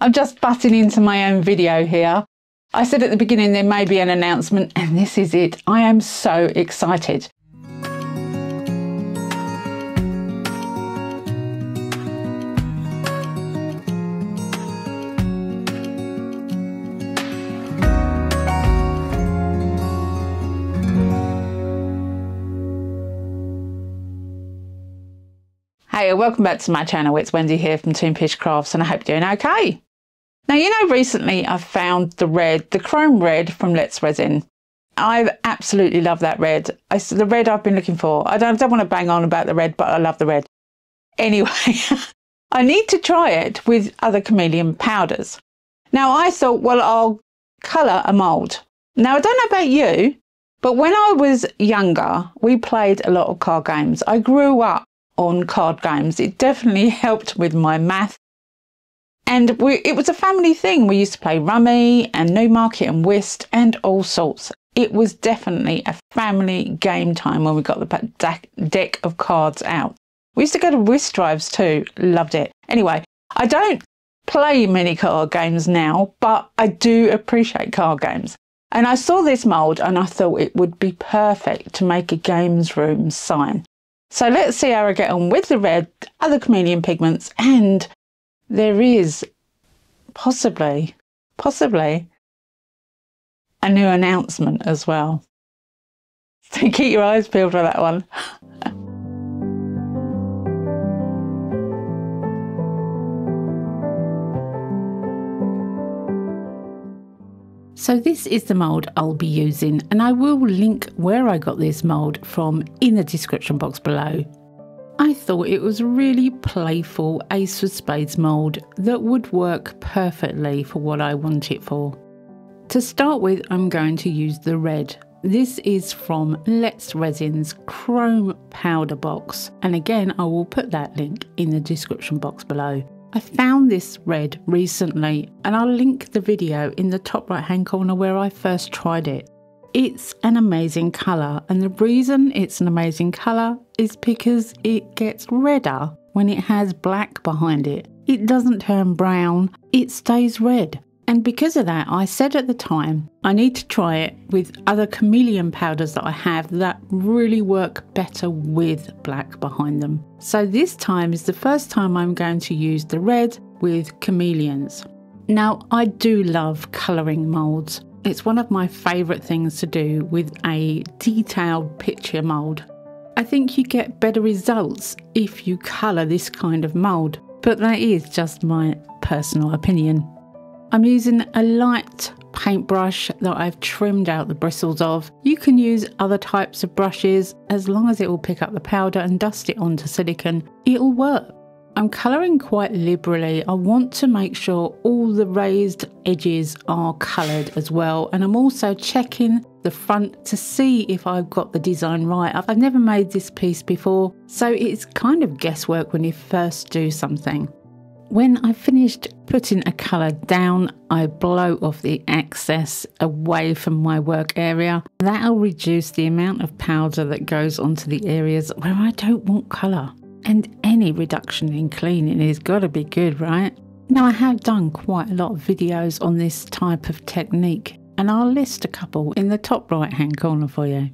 I'm just butting into my own video here. I said at the beginning there may be an announcement, and this is it. I am so excited. Hey, welcome back to my channel. It's Wendy here from Toonfish Crafts, and I hope you're doing okay. Now, you know, recently I've found the red, the chrome red from Let's Resin. I absolutely love that red. It's the red I've been looking for. I don't want to bang on about the red, but I love the red. Anyway, I need to try it with other chameleon powders. Now, I thought, well, I'll colour a mould. Now, I don't know about you, but when I was younger, we played a lot of card games. I grew up on card games. It definitely helped with my math, and it was a family thing. We used to play rummy and Newmarket and whist and all sorts. It was definitely a family game time when we got the deck of cards out. We used to go to whist drives too. Loved it. Anyway, I don't play many card games now, but I do appreciate card games, and I saw this mould and I thought it would be perfect to make a games room sign. So let's see how I get on with the red, other chameleon pigments, and there is possibly a new announcement as well. So keep your eyes peeled for that one. So this is the mould I'll be using, and I will link where I got this mould from in the description box below. I thought it was a really playful Ace of Spades mould that would work perfectly for what I want it for. To start with, I'm going to use the red. This is from Let's Resin's Chrome Powder Box, and again I will put that link in the description box below. I found this red recently, and I'll link the video in the top right hand corner where I first tried it. It's an amazing colour, and the reason it's an amazing colour is because it gets redder when it has black behind it. It doesn't turn brown, it stays red. And because of that, I said at the time, I need to try it with other chameleon powders that I have that really work better with black behind them. So this time is the first time I'm going to use the red with chameleons. Now, I do love colouring moulds. It's one of my favourite things to do with a detailed picture mould. I think you get better results if you colour this kind of mould, but that is just my personal opinion. I'm using a light paintbrush that I've trimmed out the bristles of. You can use other types of brushes as long as it will pick up the powder and dust it onto silicone. It'll work. I'm colouring quite liberally. I want to make sure all the raised edges are coloured as well, and I'm also checking the front to see if I've got the design right. I've never made this piece before, so it's kind of guesswork when you first do something. When I finished putting a colour down, I blow off the excess away from my work area. That'll reduce the amount of powder that goes onto the areas where I don't want colour. And any reduction in cleaning has got to be good, right? Now, I have done quite a lot of videos on this type of technique, and I'll list a couple in the top right hand corner for you.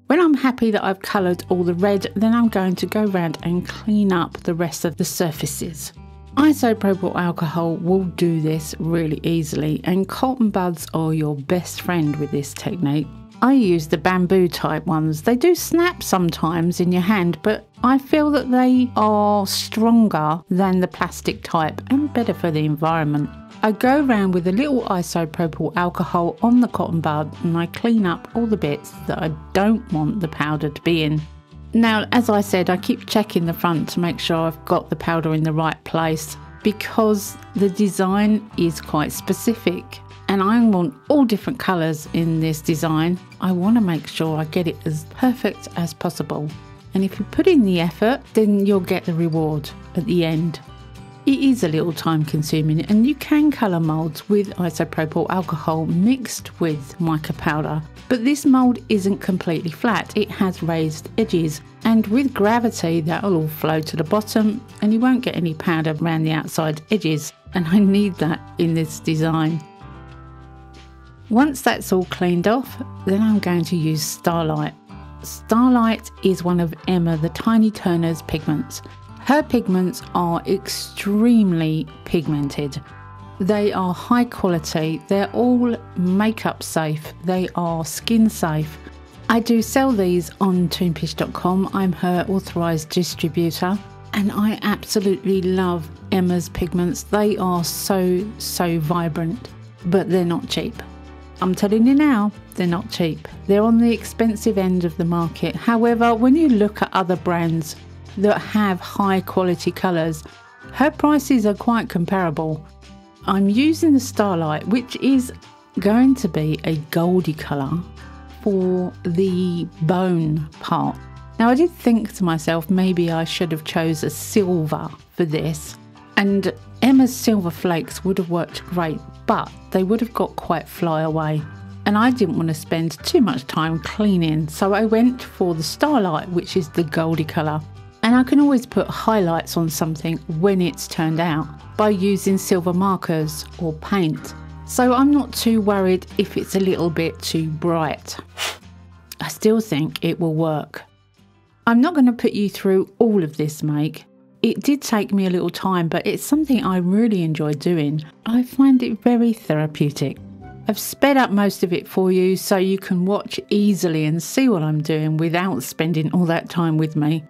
When I'm happy that I've coloured all the red, then I'm going to go around and clean up the rest of the surfaces. Isopropyl alcohol will do this really easily, and cotton buds are your best friend with this technique. I use the bamboo type ones. They do snap sometimes in your hand, but I feel that they are stronger than the plastic type and better for the environment. I go around with a little isopropyl alcohol on the cotton bud, and I clean up all the bits that I don't want the powder to be in. Now, as I said, I keep checking the front to make sure I've got the powder in the right place, because the design is quite specific and I want all different colours in this design. I want to make sure I get it as perfect as possible. And if you put in the effort, then you'll get the reward at the end. It is a little time consuming, and you can colour moulds with isopropyl alcohol mixed with mica powder. But this mould isn't completely flat, it has raised edges, and with gravity that will all flow to the bottom and you won't get any powder around the outside edges. and I need that in this design. Once that's all cleaned off, then I'm going to use Starlight. Starlight is one of Emma the Tiny Turner's pigments. Her pigments are extremely pigmented. They are high quality, they're all makeup safe, they are skin safe. I do sell these on toonpish.com, I'm her authorised distributor, and I absolutely love Emma's pigments. They are so vibrant, but they're not cheap. I'm telling you now, they're not cheap. They're on the expensive end of the market. However, when you look at other brands that have high quality colours, her prices are quite comparable. I'm using the Starlight, which is going to be a goldy colour for the bone part. Now I did think to myself, maybe I should have chose a silver for this, and Emma's silver flakes would have worked great, but they would have got quite fly away, and I didn't want to spend too much time cleaning, so I went for the Starlight, which is the goldy colour. And I can always put highlights on something when it's turned out by using silver markers or paint. So I'm not too worried if it's a little bit too bright. I still think it will work. I'm not going to put you through all of this make. It did take me a little time, but it's something I really enjoy doing. I find it very therapeutic. I've sped up most of it for you so you can watch easily and see what I'm doing without spending all that time with me.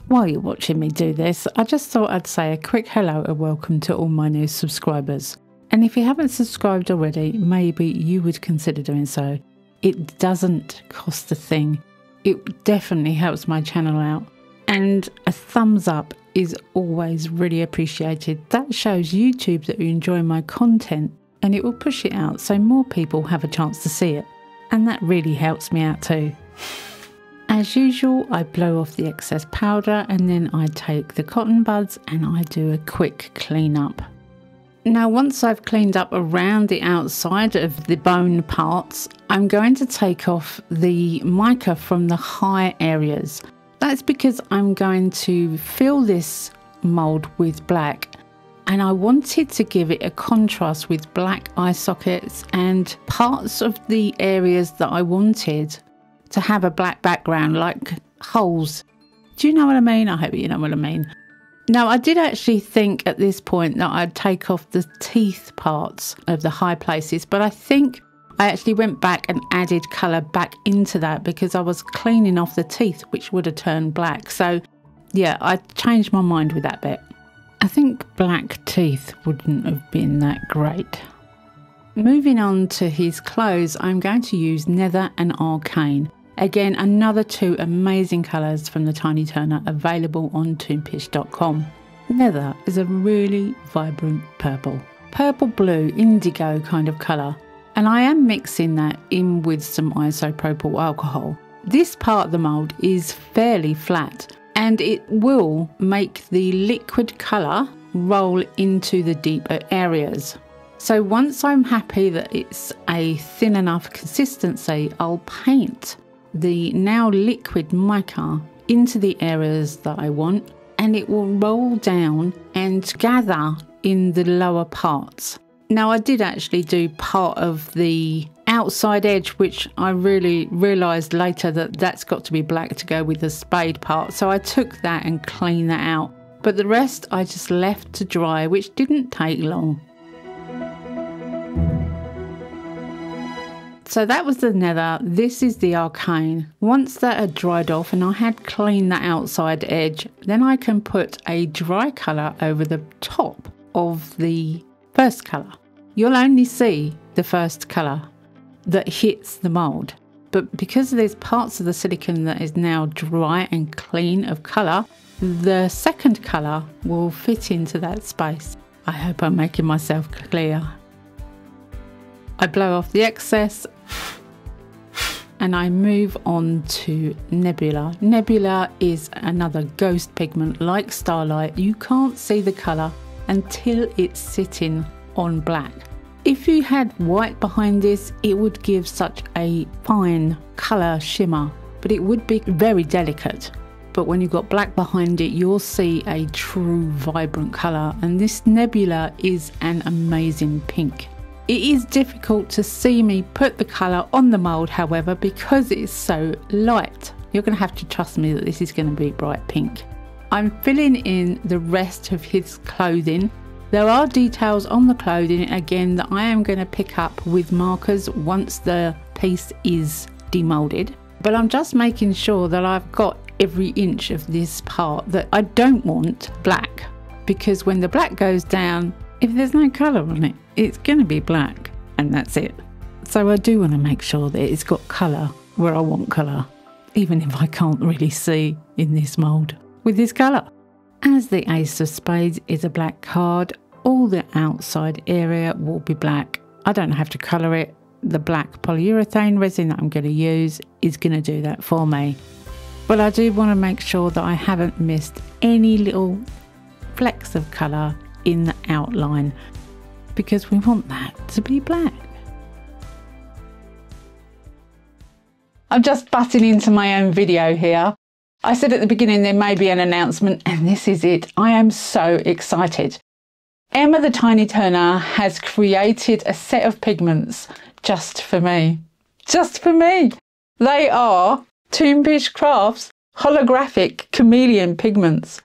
While you're watching me do this, I just thought I'd say a quick hello and welcome to all my new subscribers. And if you haven't subscribed already, maybe you would consider doing so. It doesn't cost a thing. It definitely helps my channel out. And a thumbs up is always really appreciated. That shows YouTube that you enjoy my content, and it will push it out so more people have a chance to see it. And that really helps me out too. As usual, I blow off the excess powder, and then I take the cotton buds and I do a quick clean up. Now once I've cleaned up around the outside of the bone parts, I'm going to take off the mica from the high areas. That's because I'm going to fill this mould with black, and I wanted to give it a contrast with black eye sockets and parts of the areas that I wanted to have a black background, like holes. Do you know what I mean? I hope you know what I mean. Now, I did actually think at this point that I'd take off the teeth parts of the high places, but I think I actually went back and added colour back into that because I was cleaning off the teeth, which would have turned black. So yeah, I changed my mind with that bit. I think black teeth wouldn't have been that great. Moving on to his clothes, I'm going to use Nether and Arcane. Again, another two amazing colours from the Tiny Turner available on toonpish.com. Nether is a really vibrant purple. Purple blue, indigo kind of colour. And I am mixing that in with some isopropyl alcohol. This part of the mould is fairly flat, and it will make the liquid colour roll into the deeper areas. So once I'm happy that it's a thin enough consistency, I'll paint the now liquid mica into the areas that I want, and it will roll down and gather in the lower parts. Now I did actually do part of the outside edge, which I really realised later that that's got to be black to go with the spade part, so I took that and cleaned that out, but the rest I just left to dry, which didn't take long. So that was the Nether, this is the Arcane. Once that had dried off and I had cleaned that outside edge, then I can put a dry colour over the top of the first colour. You'll only see the first colour that hits the mould, but because there's parts of the silicone that is now dry and clean of colour, the second colour will fit into that space. I hope I'm making myself clear. I blow off the excess and I move on to Nebula. Nebula is another ghost pigment like Starlight. You can't see the colour until it's sitting on black. If you had white behind this, it would give such a fine colour shimmer, but it would be very delicate but when you've got black behind it, you'll see a true vibrant colour. And this nebula is an amazing pink. It is difficult to see me put the colour on the mould, however, because it's so light. You're going to have to trust me that this is going to be bright pink. I'm filling in the rest of his clothing. There are details on the clothing, again, that I am going to pick up with markers once the piece is demoulded. But I'm just making sure that I've got every inch of this part, that I don't want black, because when the black goes down, if there's no colour on it, it's going to be black and that's it. So I do want to make sure that it's got colour where I want colour, even if I can't really see in this mould with this colour. As the Ace of Spades is a black card, all the outside area will be black. I don't have to colour it. The black polyurethane resin that I'm going to use is going to do that for me. But I do want to make sure that I haven't missed any little flecks of colour in the outline, because we want that to be black. I'm just butting into my own video here. I said at the beginning there may be an announcement, and this is it. I am so excited. Emma the Tiny Turner has created a set of pigments just for me. Just for me. They are Toompish Crafts holographic chameleon pigments.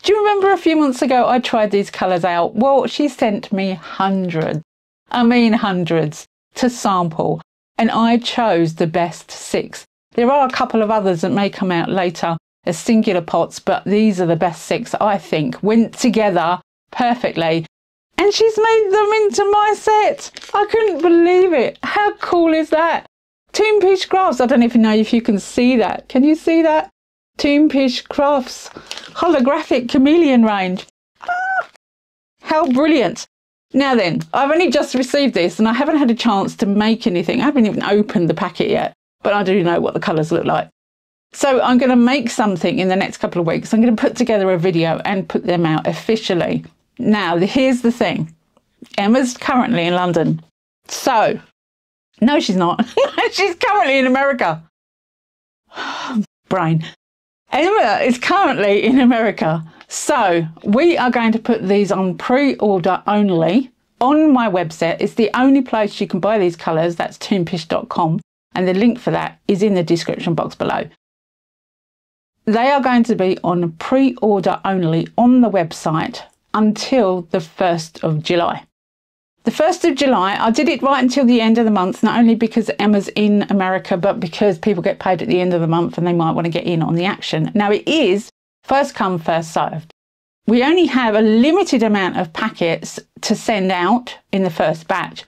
Do you remember a few months ago I tried these colours out? Well, she sent me hundreds, to sample, and I chose the best 6. There are a couple of others that may come out later as singular pots, but these are the best 6 I think went together perfectly. And she's made them into my set. I couldn't believe it. How cool is that? Toompish Crafts. I don't even know if you can see that. Can you see that? Toompish Crafts holographic chameleon range. Ah, how brilliant. Now then, I've only just received this and I haven't had a chance to make anything. I haven't even opened the packet yet, but I do know what the colours look like. So I'm going to make something in the next couple of weeks. I'm going to put together a video and put them out officially. Now, here's the thing. Emma's currently in London. So, no, she's not. She's currently in America. Brain. Emma is currently in America. So, we are going to put these on pre-order only on my website. It's the only place you can buy these colours. That's toompish.com. And the link for that is in the description box below. They are going to be on pre-order only on the website until the 1st of July. The 1st of July, I did it right until the end of the month, not only because Emma's in America, but because people get paid at the end of the month and they might want to get in on the action. Now, it is first come, first served. We only have a limited amount of packets to send out in the first batch.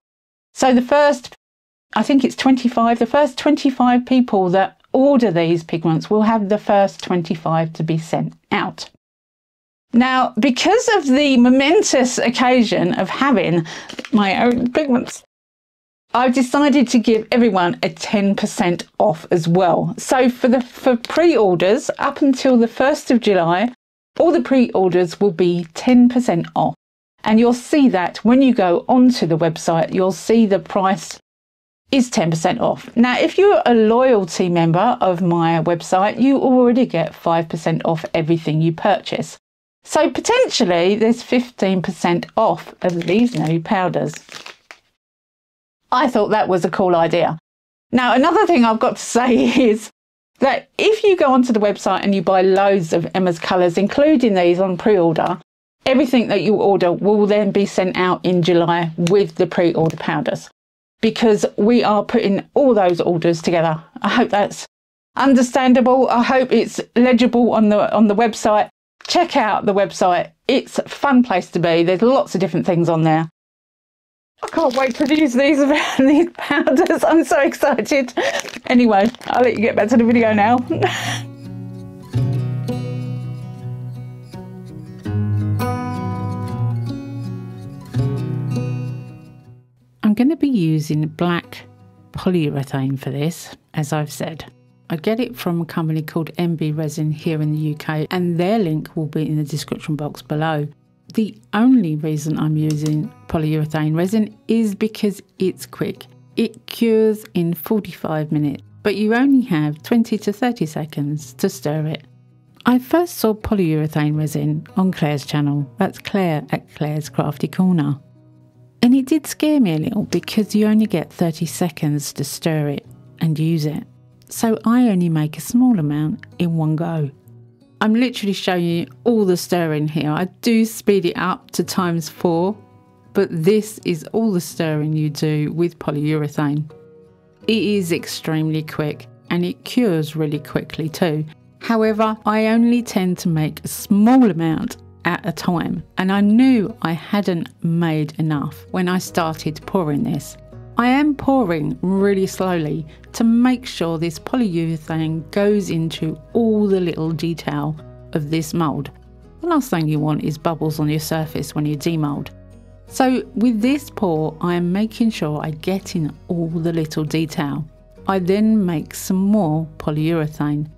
So the first, I think it's 25, the first 25 people that order these pigments will have the first 25 to be sent out. Now, because of the momentous occasion of having my own pigments, I've decided to give everyone a 10% off as well. So for pre-orders up until the 1st of July, all the pre-orders will be 10% off. And you'll see that when you go onto the website, you'll see the price is 10% off. Now, if you're a loyalty member of my website, you already get 5% off everything you purchase. So potentially there's 15% off of these new powders. I thought that was a cool idea. Now, another thing I've got to say is that if you go onto the website and you buy loads of Emma's colours, including these on pre-order, everything that you order will then be sent out in July with the pre-order powders, because we are putting all those orders together. I hope that's understandable. I hope it's legible on the website. Check out the website. It's a fun place to be. There's lots of different things on there. I can't wait to use these powders. I'm so excited. Anyway, I'll let you get back to the video now. I'm going to be using black polyurethane for this, as I've said. I get it from a company called MB Resin here in the UK, and their link will be in the description box below. The only reason I'm using polyurethane resin is because it's quick. It cures in 45 minutes, but you only have 20 to 30 seconds to stir it. I first saw polyurethane resin on Claire's channel. That's Claire at Claire's Crafty Corner. And it did scare me a little because you only get 30 seconds to stir it and use it. So I only make a small amount in one go. I'm literally showing you all the stirring here. I do speed it up to ×4, but this is all the stirring you do with polyurethane. It is extremely quick and it cures really quickly too. However, I only tend to make a small amount at a time, and I knew I hadn't made enough when I started pouring this. I am pouring really slowly to make sure this polyurethane goes into all the little detail of this mould. The last thing you want is bubbles on your surface when you demould. So with this pour, I am making sure I get in all the little detail. I then make some more polyurethane.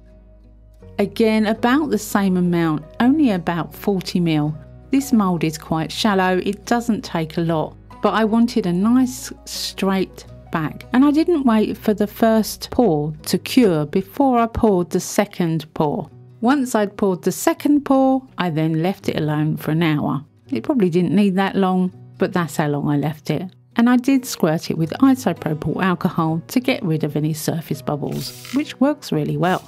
Again, about the same amount, only about 40 ml. This mould is quite shallow, it doesn't take a lot, but I wanted a nice straight back. And I didn't wait for the first pour to cure before I poured the second pour. Once I'd poured the second pour, I then left it alone for an hour. It probably didn't need that long, but that's how long I left it. And I did squirt it with isopropyl alcohol to get rid of any surface bubbles, which works really well.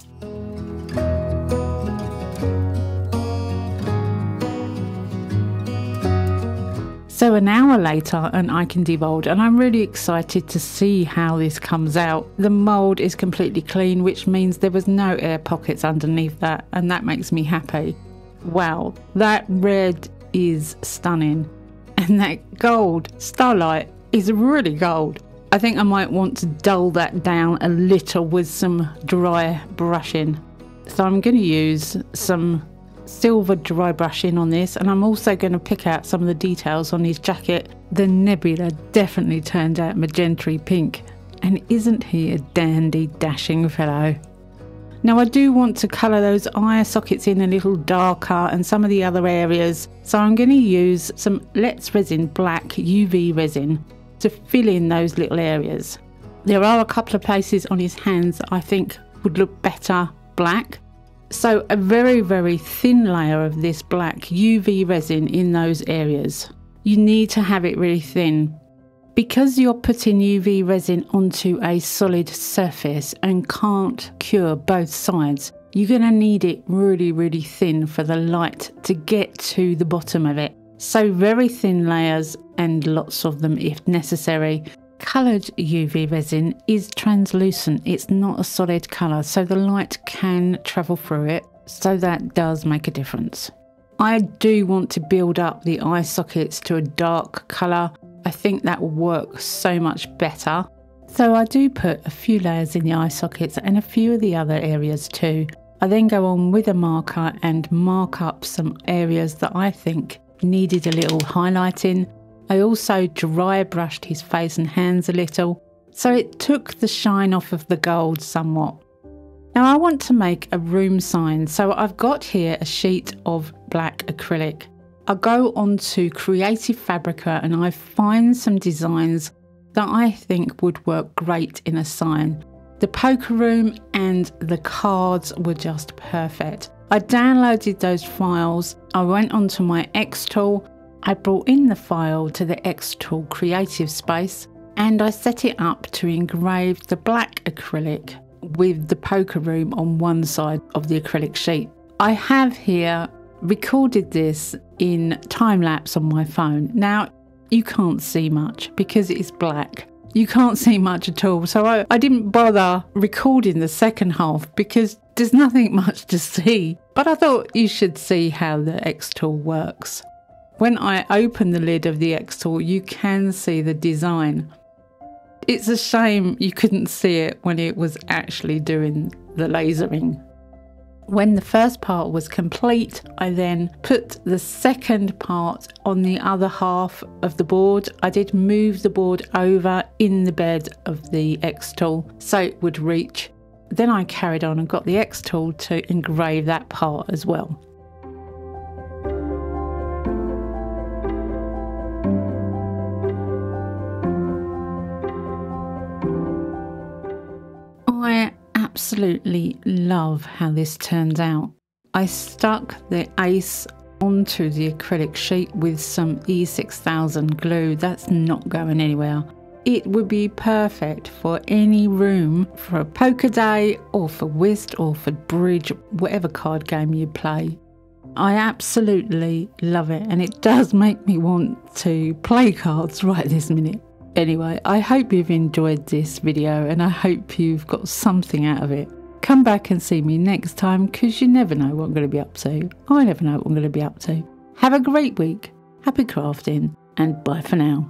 So an hour later and I can demould, and I'm really excited to see how this comes out. The mould is completely clean, which means there was no air pockets underneath that, and that makes me happy. Wow, that red is stunning, and that gold starlight is really gold. I think I might want to dull that down a little with some dry brushing. So I'm going to use some silver dry brushing on this, and I'm also going to pick out some of the details on his jacket. The nebula definitely turned out magenta pink, and isn't he a dandy dashing fellow? Now I do want to colour those eye sockets in a little darker and some of the other areas, so I'm going to use some Let's Resin black UV resin to fill in those little areas. There are a couple of places on his hands I think would look better black. So a very, very thin layer of this black UV resin in those areas. You need to have it really thin. Because you're putting UV resin onto a solid surface and can't cure both sides, you're going to need it really, really thin for the light to get to the bottom of it. So very thin layers and lots of them if necessary. Coloured UV resin is translucent, it's not a solid colour, so the light can travel through it, so that does make a difference. I do want to build up the eye sockets to a dark colour. I think that will work so much better. So I do put a few layers in the eye sockets and a few of the other areas too. I then go on with a marker and mark up some areas that I think needed a little highlighting. I also dry brushed his face and hands a little, so it took the shine off of the gold somewhat. Now I want to make a room sign, so I've got here a sheet of black acrylic. I go onto Creative Fabrica and I find some designs that I think would work great in a sign. The poker room and the cards were just perfect. I downloaded those files, I went onto my Xtool, I brought in the file to the Xtool Creative Space, and I set it up to engrave the black acrylic with the poker room on one side of the acrylic sheet. I have here recorded this in time lapse on my phone. Now you can't see much because it is black. You can't see much at all, so I didn't bother recording the second half because there's nothing much to see. But I thought you should see how the Xtool works. When I open the lid of the Xtool, you can see the design. It's a shame you couldn't see it when it was actually doing the lasering. When the first part was complete, I then put the second part on the other half of the board. I did move the board over in the bed of the Xtool so it would reach. Then I carried on and got the Xtool to engrave that part as well. I absolutely love how this turns out. I stuck the ace onto the acrylic sheet with some E6000 glue. That's not going anywhere. It would be perfect for any room, for a poker day or for whist or for bridge, whatever card game you play. I absolutely love it, and it does make me want to play cards right this minute. Anyway, I hope you've enjoyed this video and I hope you've got something out of it. Come back and see me next time, because you never know what I'm going to be up to. I never know what I'm going to be up to. Have a great week, happy crafting, and bye for now.